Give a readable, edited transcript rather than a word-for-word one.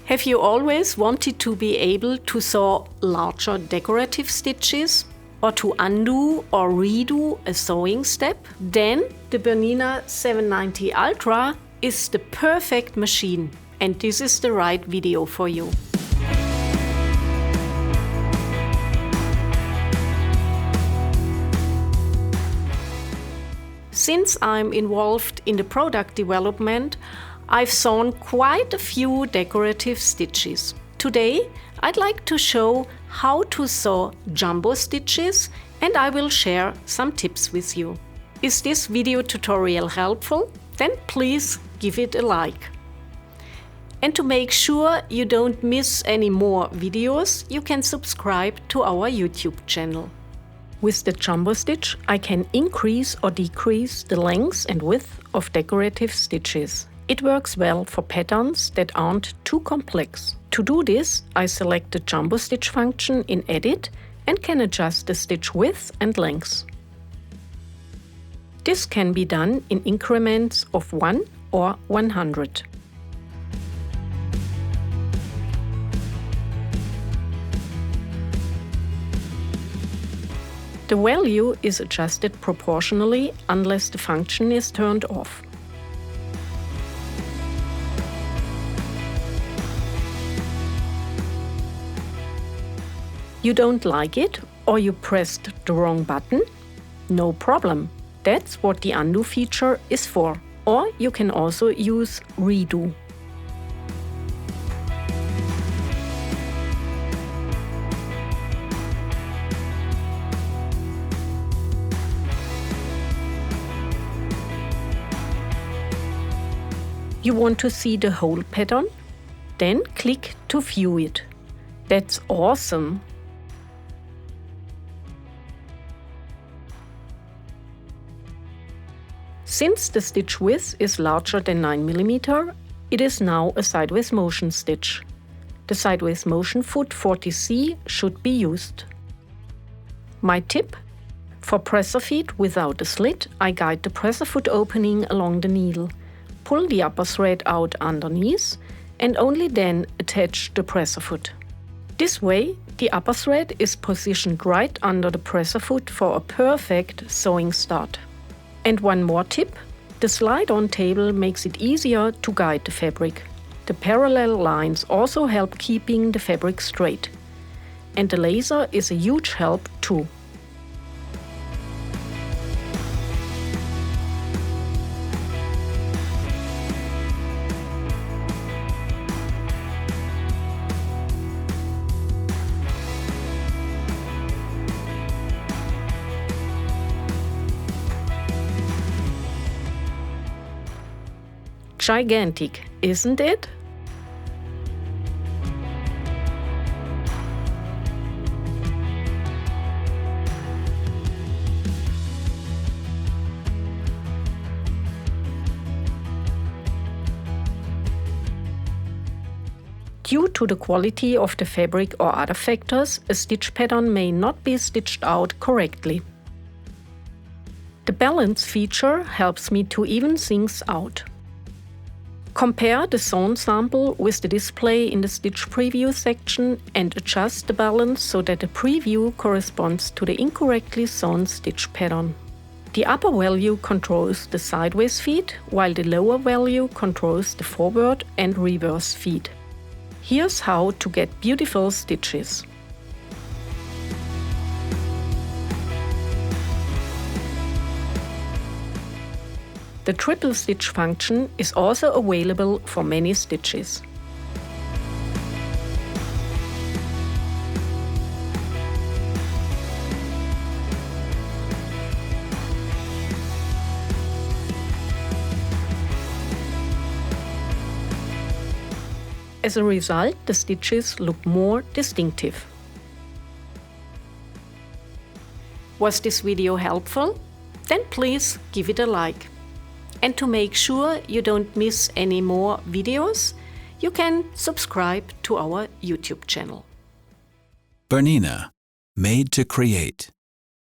Have you always wanted to be able to sew larger decorative stitches or to undo or redo a sewing step? Then the Bernina 790 Ultra is the perfect machine, and this is the right video for you. Since I'm involved in the product development, I've sewn quite a few decorative stitches. Today, I'd like to show how to sew jumbo stitches, and I will share some tips with you. Is this video tutorial helpful? Then please give it a like. And to make sure you don't miss any more videos, you can subscribe to our YouTube channel. With the jumbo stitch, I can increase or decrease the length and width of decorative stitches. It works well for patterns that aren't too complex. To do this, I select the jumbo stitch function in Edit and can adjust the stitch width and length. This can be done in increments of 1 or 100. The value is adjusted proportionally unless the function is turned off. You don't like it or you pressed the wrong button? No problem. That's what the undo feature is for. Or you can also use redo. You want to see the whole pattern? Then click to view it. That's awesome! Since the stitch width is larger than 9 mm, it is now a sideways motion stitch. The sideways motion foot 40C should be used. My tip: for presser feet without a slit, I guide the presser foot opening along the needle. Pull the upper thread out underneath and only then attach the presser foot. This way, the upper thread is positioned right under the presser foot for a perfect sewing start. And one more tip: the slide-on table makes it easier to guide the fabric. The parallel lines also help keeping the fabric straight. And the laser is a huge help too. Gigantic, isn't it? Due to the quality of the fabric or other factors, a stitch pattern may not be stitched out correctly. The balance feature helps me to even things out. Compare the sewn sample with the display in the stitch preview section and adjust the balance so that the preview corresponds to the incorrectly sewn stitch pattern. The upper value controls the sideways feet, while the lower value controls the forward and reverse feet. Here's how to get beautiful stitches. The triple stitch function is also available for many stitches. As a result, the stitches look more distinctive. Was this video helpful? Then please give it a like. And to make sure you don't miss any more videos, you can subscribe to our YouTube channel. Bernina, made to create.